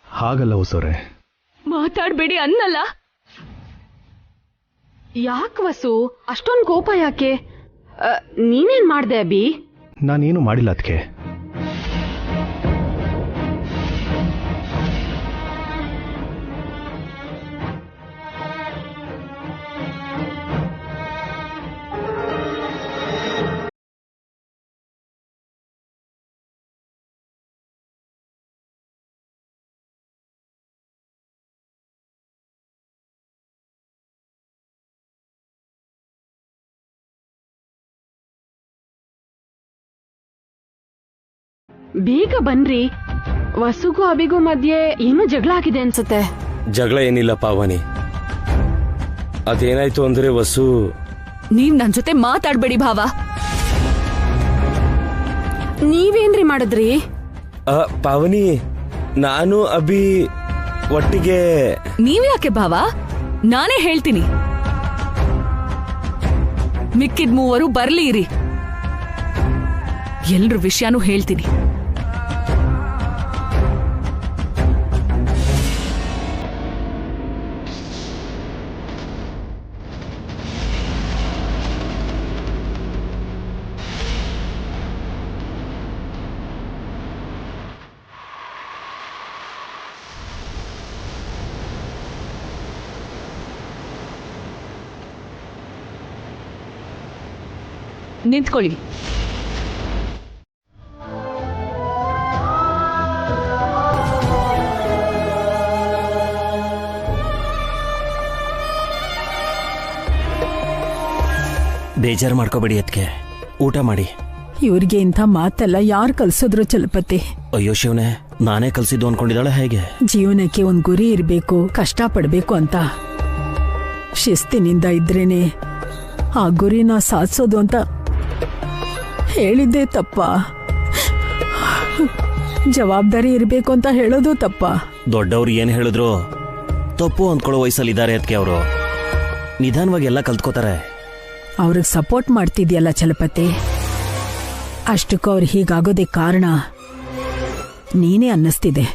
ಹಾಗಲ್ಲ ಹೊಸೋರೆ. ಮಾತಾಡ್ಬೇಡಿ ಅನ್ನಲ್ಲ. ಯಾಕೆ ವಸು ಅಷ್ಟೊಂದು ಕೋಪ ಯಾಕೆ? ನೀನೇನ್ ಮಾಡ್ದೆ ಅಭಿ? ನಾನೇನು ಮಾಡಿಲ್ಲ ಅದಕ್ಕೆ. ಬೇಗ ಬನ್ರಿ. ವಸುಗೂ ಅಭಿಗೂ ಮಧ್ಯೆ ಏನೋ ಜಗಳ ಆಗಿದೆ ಅನ್ಸುತ್ತೆ. ಜಗಳ ಏನಿಲ್ಲ ಪಾವನಿ. ಅದೇನಾಯ್ತು ಅಂದ್ರೆ ವಸು, ನೀವ್ ನನ್ ಜೊತೆ ಮಾತಾಡ್ಬೇಡಿ ಭಾವ. ನೀವೇನ್ರಿ ಮಾಡಿದ್ರಿ? ಪಾವನಿ, ನಾನು ಅಭಿ ಒಟ್ಟಿಗೆ. ನೀವ್ಯಾಕೆ ಭಾವ? ನಾನೇ ಹೇಳ್ತೀನಿ. ಮಿಕ್ಕಿದ್ 3 ಬರ್ಲಿ ಇರಿ, ಎಲ್ರ ವಿಷಯನೂ ಹೇಳ್ತೀನಿ. ನಿಂತ್ಕೊಳ್ಳಿ. ಬೇಜಾರು ಮಾಡ್ಕೋಬೇಡಿ ಅದಕ್ಕೆ. ಊಟ ಮಾಡಿ. ಇವ್ರಿಗೆ ಇಂಥ ಮಾತೆಲ್ಲ ಯಾರು ಕಲ್ಸಿದ್ರು ಚಲಪತಿ? ಅಯ್ಯೋ ಶಿವನೇ, ನಾನೇ ಕಲ್ಸಿದ್ದು ಅನ್ಕೊಂಡಿದ್ದಾಳೆ ಹೇಗೆ? ಜೀವನಕ್ಕೆ ಒಂದ್ ಗುರಿ ಇರ್ಬೇಕು, ಕಷ್ಟ ಪಡ್ಬೇಕು ಅಂತ ಶಿಸ್ತಿನಿಂದ ಇದ್ರೇನೆ ಆ ಗುರಿನ ಸಾಧಿಸೋದು ಅಂತ ಹೇಳಿದ್ದೆ ತಪ್ಪ. ಜವಾಬ್ದಾರಿ ಇರ್ಬೇಕು ಅಂತ ಹೇಳೋದು ತಪ್ಪ. ದೊಡ್ಡವ್ರು ಏನ್ ಹೇಳಿದ್ರು ತಪ್ಪು ಅಂದ್ಕೊಳ್ಳೋ ವಯಸ್ಸಲ್ಲಿದ್ದಾರೆ ಅದಕ್ಕೆ. ಅವರು ನಿಧಾನವಾಗಿ ಎಲ್ಲ ಕಲ್ತ್ಕೋತಾರೆ. ಅವ್ರಿಗೆ ಸಪೋರ್ಟ್ ಮಾಡ್ತಿದ್ಯಲ್ಲ ಚಲಪತಿ, ಅಷ್ಟಕ್ಕೂ ಅವ್ರು ಹೀಗಾಗೋದಕ್ಕೆ ಕಾರಣ ನೀನೇ ಅನ್ನಿಸ್ತಿದೆ.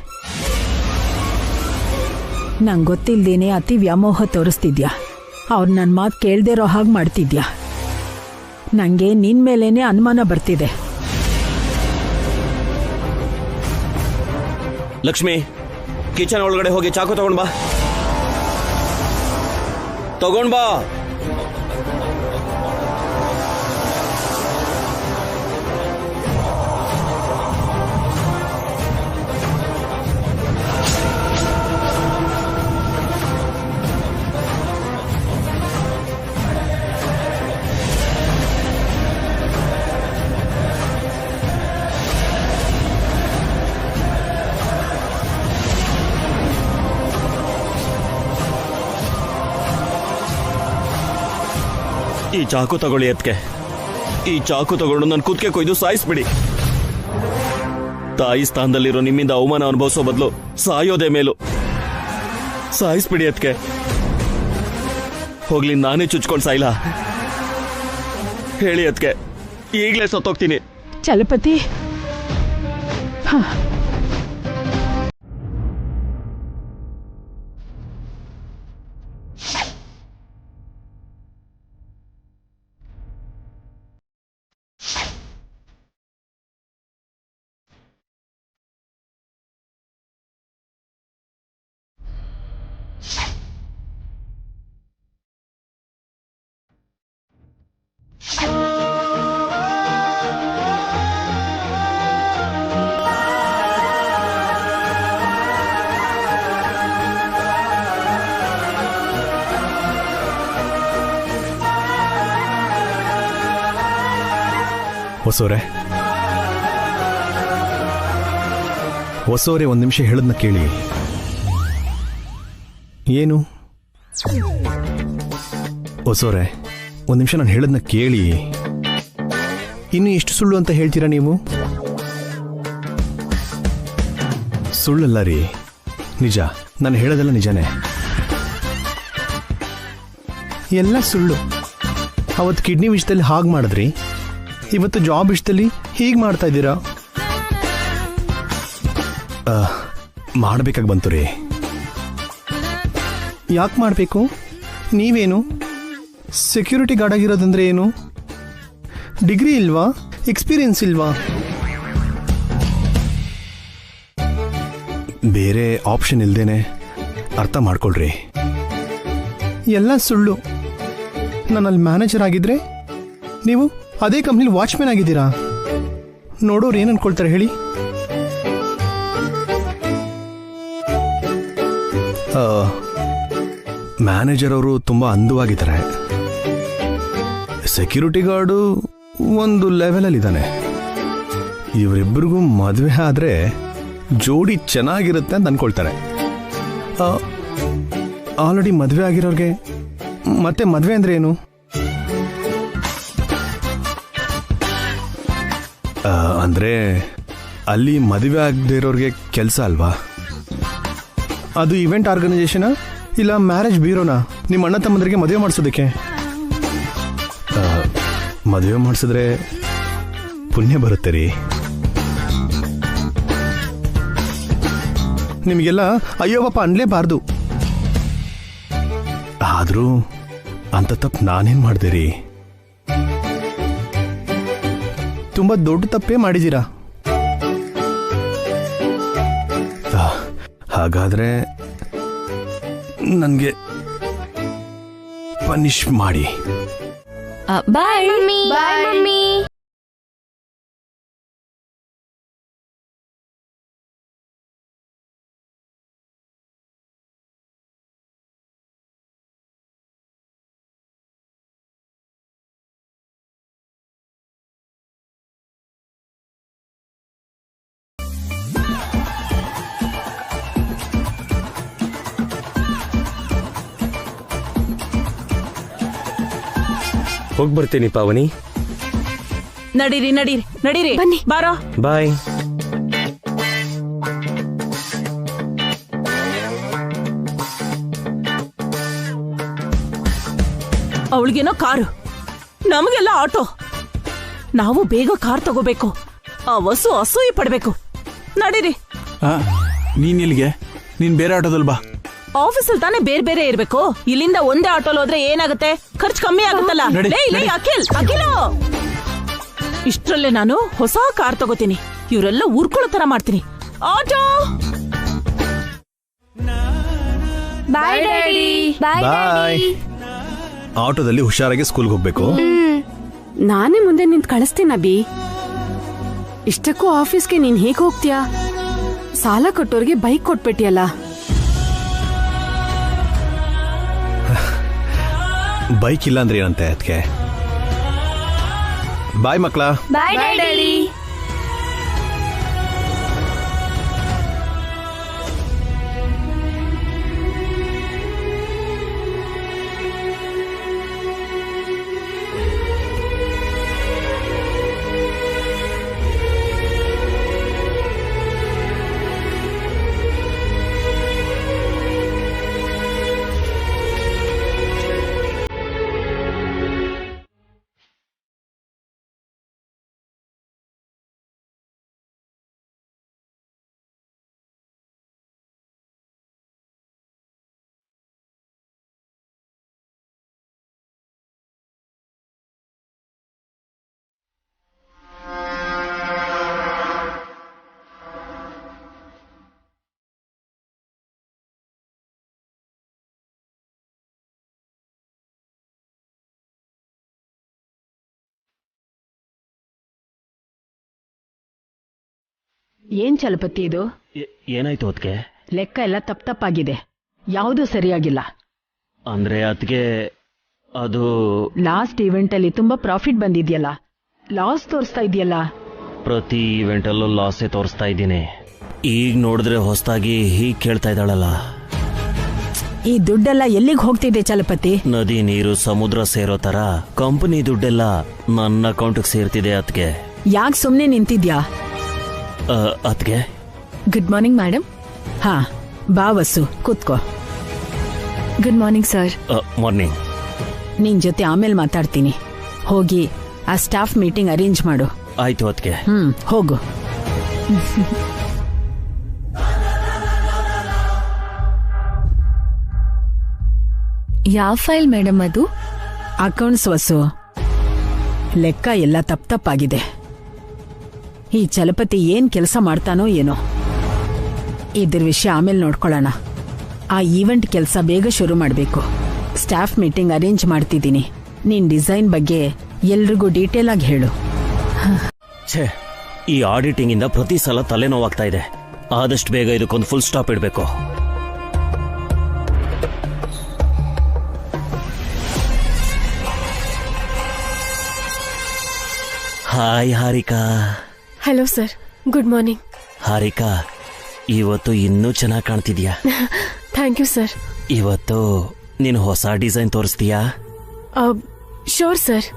ನಂಗೆ ಗೊತ್ತಿಲ್ದೇನೆ ಅತಿ ವ್ಯಾಮೋಹ ತೋರಿಸ್ತಿದ್ಯಾ. ಅವ್ರು ನನ್ನ ಮಾತು ಕೇಳ್ದೇ ಇರೋ ಹಾಗೆ ಮಾಡ್ತಿದ್ಯಾ. ನಂಗೆ ನಿನ್ ಮೇಲೇನೆ ಅನುಮಾನ ಬರ್ತಿದೆ. ಲಕ್ಷ್ಮಿ, ಕಿಚನ್ ಒಳಗಡೆ ಹೋಗಿ ಚಾಕು ತಗೊಂಡ್ ಬಾ. ಈ ಚಾಕು ತಗೊಳ್ಳಿ ಅದಕ್ಕೆ. ಈ ಚಾಕು ತಗೊಂಡು ನನ್ನ ಕುತ್ತಿಗೆ ಕೊಯ್ದು ಸಾಯಿಸ್ಬಿಡಿ. ತಾಯಿ ಸ್ಥಾನದಲ್ಲಿರೋ ನಿಮ್ಮಿಂದ ಅವಮಾನ ಅನುಭವಿಸೋ ಬದಲು ಸಾಯೋದೇ ಮೇಲು. ಸಾಯಿಸ್ಬಿಡಿ ಅದಕ್ಕೆ. ಹೋಗ್ಲಿ, ನಾನೇ ಚುಚ್ಕೊಂಡು ಸಾಯಿಲ್ಲ. ಹೇಳಿ ಅದಕ್ಕೆ, ಈಗಲೇ ಸತ್ತೋಗ್ತೀನಿ. ಚಲಪತಿ, ಹೊಸೋರೆ ಒಂದು ನಿಮಿಷ ಹೇಳದ್ನ ಕೇಳಿ. ಏನು ಹೊಸೋರೆ, ಒಂದು ನಿಮಿಷ ನಾನು ಹೇಳದ್ನ ಕೇಳಿ. ಇನ್ನು ಎಷ್ಟು ಸುಳ್ಳು ಅಂತ ಹೇಳ್ತೀರಾ ನೀವು? ಸುಳ್ಳಲ್ಲ ರೀ, ನಿಜ. ನಾನು ಹೇಳೋದೆಲ್ಲ ನಿಜನೇ, ಎಲ್ಲ ಸುಳ್ಳು. ಅವತ್ತು ಕಿಡ್ನಿ ವಿಷಯದಲ್ಲಿ ಹಾಗೆ ಮಾಡಿದ್ರಿ, ಇವತ್ತು ಜಾಬ್ ವಿಷಯದಲ್ಲಿ ಹೀಗೆ ಮಾಡ್ತಾ ಇದ್ದೀರಾ. ಮಾಡಬೇಕಾಗಿ ಬಂತು ರೀ. ಯಾಕೆ ಮಾಡಬೇಕು? ನೀವೇನು ಸೆಕ್ಯೂರಿಟಿ ಗಾರ್ಡ್ ಆಗಿರೋದಂದ್ರೆ ಏನು? ಡಿಗ್ರಿ ಇಲ್ವಾ? ಎಕ್ಸ್ಪೀರಿಯನ್ಸ್ ಇಲ್ವಾ? ಬೇರೆ ಆಪ್ಷನ್ ಇಲ್ದೇನೆ ಅರ್ಥ ಮಾಡ್ಕೊಳ್ರಿ. ಎಲ್ಲ ಸುಳ್ಳು. ನಾನಲ್ಲಿ ಮ್ಯಾನೇಜರ್ ಆಗಿದ್ರೆ ನೀವು ಅದೇ ಕಂಪ್ನಿಲಿ ವಾಚ್ಮ್ಯಾನ್ ಆಗಿದ್ದೀರಾ. ನೋಡೋರು ಏನು ಅನ್ಕೊಳ್ತಾರೆ ಹೇಳಿ? ಮ್ಯಾನೇಜರ್ ಅವರು ತುಂಬ ಅಂದವಾಗಿದ್ದಾರೆ, ಸೆಕ್ಯೂರಿಟಿ ಗಾರ್ಡು ಒಂದು ಲೆವೆಲಲ್ಲಿದ್ದಾನೆ. ಇವರಿಬ್ಬರಿಗೂ ಮದುವೆ ಆದರೆ ಜೋಡಿ ಚೆನ್ನಾಗಿರುತ್ತೆ ಅಂತ ಅಂದ್ಕೊಳ್ತಾರೆ. ಆಲ್ರೆಡಿ ಮದುವೆ ಆಗಿರೋರಿಗೆ ಮತ್ತೆ ಮದುವೆ ಅಂದರೆ ಏನು? ಅಂದರೆ ಅಲ್ಲಿ ಮದುವೆ ಆಗದೆ ಇರೋರಿಗೆ ಕೆಲಸ ಅಲ್ವಾ? ಅದು ಇವೆಂಟ್ ಆರ್ಗನೈಸೇಷನಾ ಇಲ್ಲ ಮ್ಯಾರೇಜ್ ಬ್ಯೂರೋನಾ ನಿಮ್ಮ ಅಣ್ಣ ತಮ್ಮಂದರಿಗೆ ಮದುವೆ ಮಾಡಿಸೋದಕ್ಕೆ? ಮದುವೆ ಮಾಡಿಸಿದ್ರೆ ಪುಣ್ಯ ಬರುತ್ತೆ ರೀ. ನಿಮಗೆಲ್ಲ ಅಯ್ಯೋ ಪಾಪ ಅನ್ಲೇಬಾರ್ದು. ಆದರೂ ಅಂತ ತಪ್ಪು ನಾನೇನು ಮಾಡಿದೆ ರೀ? ತುಂಬ ದೊಡ್ಡ ತಪ್ಪೇ ಮಾಡಿದ್ದೀರಾ. ಹಾಗಾದ್ರೆ ನನಗೆ ಪನಿಷ್ ಮಾಡಿ. Bye mummy. ಹೋಗಿ ಬರ್ತೀನಿ ಪಾವನಿ. ನಡೀರಿ ನಡೀರಿ ನಡೀರಿ, ಬನ್ನಿ. ಬಾರೋ. ಬಾಯ್. ಅವಳಿಗೇನೋ ಕಾರು, ನಮಗೆಲ್ಲ ಆಟೋ. ನಾವು ಬೇಗ ಕಾರ್ ತಗೋಬೇಕು. ಆ ವಸು ಅಸೂಯೆ ಪಡ್ಬೇಕು. ನಡೀರಿ. ನೀನ್ ಇಲ್ಲಿಗೆ? ನೀನ್ ಬೇರೆ ಆಟೋದಲ್ಲಿ ಬಾ. ಆಫೀಸಲ್ಲಿ ತಾನೇ ಬೇರೆ ಬೇರೆ ಇರ್ಬೇಕು. ಇಲ್ಲಿಂದ ಒಂದೇ ಆಟೋಲ್ ಹೋದ್ರೆ ಏನಾಗುತ್ತೆ? ಖರ್ಚು ಕಮ್ಮಿ ಆಗುತ್ತಲ್ಲ. ಅಖಿಲ್ ಇಷ್ಟ್ರಲ್ಲೇ ನಾನು ಹೊಸ ಕಾರ್ ತಗೋತೀನಿ. ಇವರೆಲ್ಲ ಊರ್ಕೊಳ್ಳೋ ತರ ಮಾಡ್ತೀನಿ. ಆಟೋ. Bye daddy. ಬಾಯ್. ಆಟೋದಲ್ಲಿ ಹುಷಾರಾಗಿ ಸ್ಕೂಲ್ಗೆ ಹೋಗ್ಬೇಕು. ನಾನೇ ಮುಂದೆ ನಿಂತ್ ಕಳಿಸ್ತೀನಿ ಅಭಿ. ಇಷ್ಟಕ್ಕೂ ಆಫೀಸ್ಗೆ ನೀನ್ ಹೇಗೆ ಹೋಗ್ತೀಯಾ? ಸಾಲ ಕೊಟ್ಟೋರ್ಗೆ ಬೈಕ್ ಕೊಟ್ಬಿಟ್ಟಿಯಲ್ಲ. ಬೈಕ್ ಇಲ್ಲ ಅಂದ್ರೆ ಏನಂತೆ ಅದಕ್ಕೆ? ಬಾಯ್ ಮಕ್ಕಳ. Bye daddy. ಏನ್ ಚಲಪತಿ ಇದು? ಏನಾಯ್ತು ಅದಕ್ಕೆ? ಲೆಕ್ಕ ಎಲ್ಲ ತಪ್ಪಾಗಿದೆ, ಯಾವುದೂ ಸರಿಯಾಗಿಲ್ಲ. ಅಂದ್ರೆ ಅದಕ್ಕೆ ಅದು ಲಾಸ್ಟ್ ಇವೆಂಟ್ ಅಲ್ಲಿ ತುಂಬಾ ಪ್ರಾಫಿಟ್ ಬಂದಿದ್ಯಲ್ಲ, ಲಾಸ್ ತೋರಿಸ್ತಾ ಇದೆಯಲ್ಲ. ಪ್ರತಿ ಇವೆಂಟಲ್ಲೂ ಲಾಸೇ ತೋರಿಸ್ತಾ ಇದ್ದೀನಿ. ಈಗ ನೋಡಿದ್ರೆ ಹೊಸದಾಗಿ ಹೀಗೆ ಕೇಳ್ತಾ ಇದ್ದಾಳಲ್ಲ. ಈ ದುಡ್ಡೆಲ್ಲ ಎಲ್ಲಿಗೆ ಹೋಗ್ತಿದೆ ಚಲಪತಿ? ನದಿ ನೀರು ಸಮುದ್ರ ಸೇರೋ ತರ ಕಂಪನಿ ದುಡ್ಡೆಲ್ಲ ನನ್ನ ಅಕೌಂಟ್ಗೆ ಸೇರ್ತಿದೆ. ಅದಕ್ಕೆ ಯಾಕೆ ಸುಮ್ನೆ ನಿಂತಿದ್ಯಾ? ಅದಕ್ಕೆ ಗುಡ್ ಮಾರ್ನಿಂಗ್ ಮೇಡಮ್. ಹಾ ಬಾ ವಸು, ಕೂತ್ಕೋ. Good morning sir. ಮಾರ್ನಿಂಗ್. ನಿನ್ ಜೊತೆ ಆಮೇಲೆ ಮಾತಾಡ್ತೀನಿ. ಹೋಗಿ ಆ ಸ್ಟಾಫ್ ಮೀಟಿಂಗ್ ಅರೇಂಜ್ ಮಾಡು. ಆಯ್ತು ಅದಕ್ಕೆ. ಹೋಗು. ಯಾವ ಫೈಲ್ ಮೇಡಮ್ ಅದು? ಅಕೌಂಟ್ಸ್ ವಸು, ಲೆಕ್ಕ ಎಲ್ಲ ತಪ್ಪಾಗಿದೆ. ಈ ಚಲಪತಿ ಏನ್ ಕೆಲಸ ಮಾಡ್ತಾನೋ ಏನೋ. ಇದ್ರ ವಿಷಯ ಆಮೇಲೆ ನೋಡ್ಕೊಳ್ಳೋಣ. ಆ ಈವೆಂಟ್ ಕೆಲಸ ಬೇಗ ಶುರು ಮಾಡಬೇಕು. ಸ್ಟಾಫ್ ಮೀಟಿಂಗ್ ಅರೇಂಜ್ ಮಾಡ್ತಿದ್ದೀನಿ. ನೀನ್ ಡಿಸೈನ್ ಬಗ್ಗೆ ಎಲ್ರಿಗೂ ಡೀಟೇಲ್ ಆಗಿ ಹೇಳು. ಛೇ, ಈ ಆಡಿಟಿಂಗ್ ಇಂದ ಪ್ರತಿ ಸಲ ತಲೆನೋವಾಗ್ತಾ ಇದೆ. ಆದಷ್ಟು ಬೇಗ ಇದಕ್ಕೊಂದು ಫುಲ್ ಸ್ಟಾಪ್ ಇಡಬೇಕು. Hi Harika. Hello sir, good morning. Harika, ಇವತ್ತು ಇನ್ನೂ ಚೆನ್ನಾಗಿ ಕಾಣ್ತಿದ್ಯಾ. Thank you sir. ಇವತ್ತು ನೀನು ಹೊಸ ಡಿಸೈನ್ ತೋರಿಸ್ತೀಯಾ? Sure sir.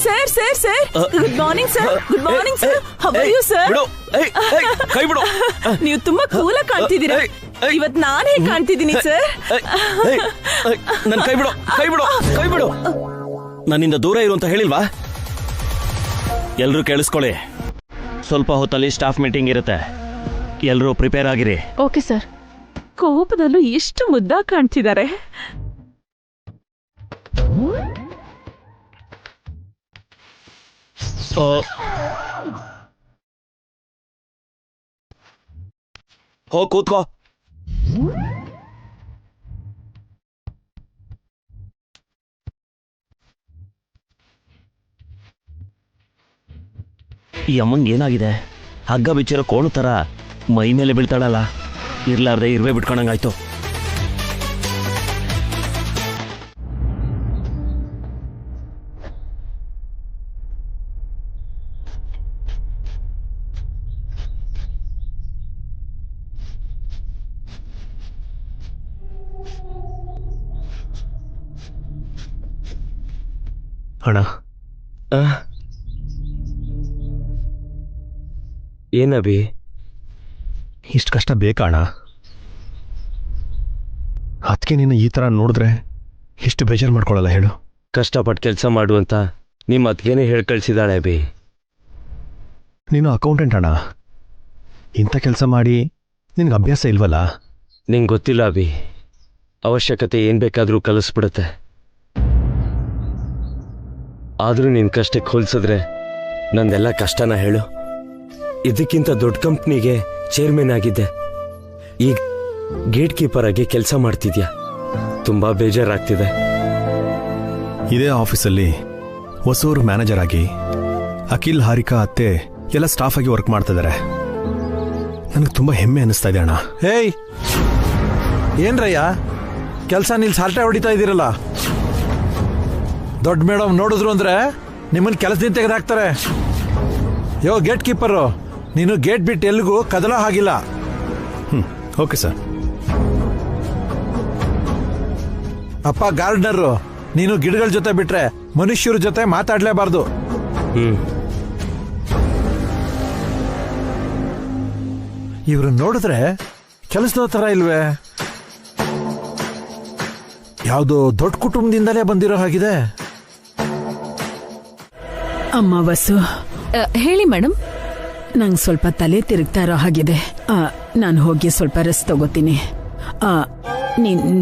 Sir sir sir, good morning sir. Good morning sir. How are you sir? ಕೈ ಬಿಡು. ನೀವು ತುಂಬಾ ಕೂಲ್ ಆಗಿ ಕಾಣ್ತಿದ್ದೀರಾ. ಇವತ್ ನಾನು ಹೇಗೆ ಕಾಣ್ತಿದ್ದೀನಿ ಸರ್? ನನ್ ಕೈ ಬಿಡು, ಕೈ ಬಿಡು, ಕೈ ಬಿಡು. ನನ್ನಿಂದ ದೂರ ಇರು ಅಂತ ಹೇಳಿಲ್ವಾ? ಎಲ್ರೂ ಕೇಳಿಸ್ಕೊಳ್ಳಿ, ಸ್ವಲ್ಪ ಹೊತ್ತಲ್ಲಿ ಸ್ಟಾಫ್ ಮೀಟಿಂಗ್ ಇರುತ್ತೆ. ಎಲ್ರೂ ಪ್ರಿಪೇರ್ ಆಗಿರಿ. Okay sir. ಕೋಪದಲ್ಲೂ ಎಷ್ಟು ಮುದ್ದಾಗಿ ಕಾಣ್ತಿದ್ದಾರೆ. ಹೋಗ್ ಕೂತ್ಕೋ. ಈ ಅಮ್ಮಂಗೆ ಏನಾಗಿದೆ? ಹಗ್ಗ ಬಿಚ್ಚಿರೋ ಕೋಣು ತರ ಮೈ ಮೇಲೆ ಬೀಳ್ತಾಳಲ್ಲ. ಇರ್ಲಾರ್ದೆ ಇರುವೆ ಬಿಟ್ಕೊಂಡಂಗಾಯ್ತು. ಅಣ್ಣ, ಏನಬಿ ಇಷ್ಟು ಕಷ್ಟ ಬೇಕಾ ಅಣ್ಣ? ಅದಕ್ಕೆ ನೀನು ಈ ಥರ ನೋಡಿದ್ರೆ ಎಷ್ಟು ಬೇಜಾರು ಮಾಡ್ಕೊಳ್ಳಲ್ಲ ಹೇಳು. ಕಷ್ಟಪಟ್ಟು ಕೆಲಸ ಮಾಡುವಂತ ನಿಮ್ಮ ಅದ್ಗೇನೆ ಹೇಳಿ ಕಳ್ಸಿದಾಳೆ ಅಬಿ. ನೀನು ಅಕೌಂಟೆಂಟ್ ಅಣ್ಣ, ಇಂಥ ಕೆಲಸ ಮಾಡಿ ನಿನಗೆ ಅಭ್ಯಾಸ ಇಲ್ವಲ್ಲ. ನಿಂಗೆ ಗೊತ್ತಿಲ್ಲ ಅಬಿ, ಅವಶ್ಯಕತೆ ಏನು ಬೇಕಾದರೂ ಕಲಿಸ್ಬಿಡುತ್ತೆ. ಆದರೂ ನಿನ್ನ ಕಷ್ಟಕ್ಕೆ ಹೋಲಿಸಿದ್ರೆ ನಂದೆಲ್ಲ ಕಷ್ಟನ ಹೇಳು. ಇದಕ್ಕಿಂತ ದೊಡ್ಡ ಕಂಪ್ನಿಗೆ ಚೇರ್ಮನ್ ಆಗಿದ್ದೆ, ಈಗ ಗೇಟ್ ಕೀಪರ್ ಆಗಿ ಕೆಲಸ ಮಾಡ್ತಿದ್ಯಾ. ತುಂಬಾ ಬೇಜಾರಾಗ್ತಿದೆ. ಇದೇ ಆಫೀಸಲ್ಲಿ ಹೊಸೂರು ಮ್ಯಾನೇಜರ್ ಆಗಿ ಅಖಿಲ್, ಹಾರಿಕಾ ಅತ್ತೆ ಎಲ್ಲ ಸ್ಟಾಫ್ ಆಗಿ ವರ್ಕ್ ಮಾಡ್ತಿದ್ದಾರೆ. ನನಗೆ ತುಂಬ ಹೆಮ್ಮೆ ಅನ್ನಿಸ್ತಾ ಇದೆ ಅಣ್ಣ. ಹೇಯ್, ಏನ್ರಯ್ಯ ಕೆಲಸ ನಿಲ್ಸಿ ಹರಟೆ ಹೊಡಿತಾ ಇದ್ದೀರಲ್ಲ? ದೊಡ್ಡ ಮೇಡಮ್ ನೋಡಿದ್ರು ಅಂದ್ರೆ ನಿಮ್ಮನ್ನ ಕೆಲಸದಿಂದ ತೆಗೆದಾಕ್ತಾರೆ. ಗೇಟ್ ಕೀಪರು, ನೀನು ಗೇಟ್ ಬಿಟ್ಟು ಎಲ್ಲಿಗೂ ಕದಲ ಹಾಗಿಲ್ಲ. Okay sir. ಅಪ್ಪ ಗಾರ್ಡನರು, ನೀನು ಗಿಡಗಳ ಜೊತೆ ಬಿಟ್ರೆ ಮನುಷ್ಯರ ಜೊತೆ ಮಾತಾಡ್ಲೇಬಾರ್ದು. ಇವ್ರು ನೋಡಿದ್ರೆ ಕೆಲಸದ ತರ ಇಲ್ವೇ? ಯಾವುದೋ ದೊಡ್ಡ ಕುಟುಂಬದಿಂದಲೇ ಬಂದಿರೋ ಹಾಗಿದೆ. ಅಮ್ಮ ವಸು, ಹೇಳಿ ಮೇಡಮ್. ನಂಗೆ ಸ್ವಲ್ಪ ತಲೆ ತಿರುಗ್ತಾ ಇರೋ ಹಾಗಿದೆ. ನಾನು ಹೋಗಿ ಸ್ವಲ್ಪ ರೆಸ್ಟ್ ತಗೋತೀನಿ.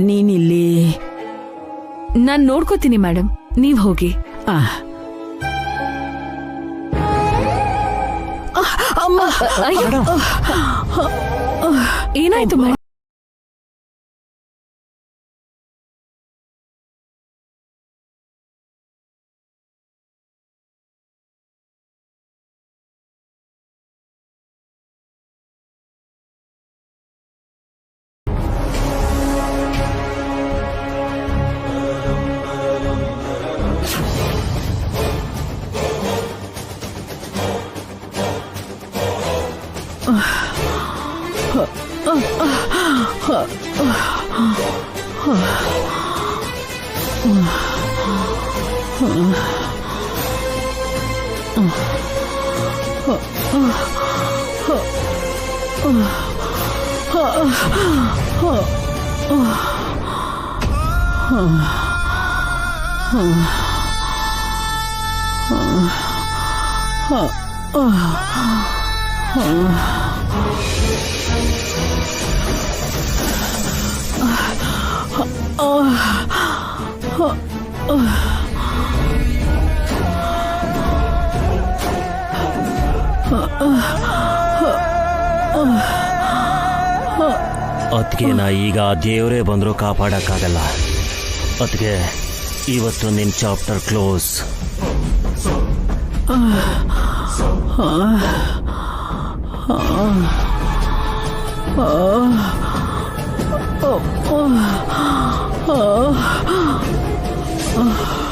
ನೀನಿಲ್ಲಿ? ನಾನು ನೋಡ್ಕೋತೀನಿ ಮೇಡಮ್, ನೀವ್ ಹೋಗಿ. ಏನಾಯ್ತು ಮೇಡಮ್? ಅದಕ್ಕೆ ನಾ ಈಗ ದೇವರೇ ಬಂದರೂ ಕಾಪಾಡೋಕ್ಕಾಗಲ್ಲ. ಅದಕ್ಕೆ ಇವತ್ತು ನಿನ್ನ ಚಾಪ್ಟರ್ ಕ್ಲೋಸ್. Oh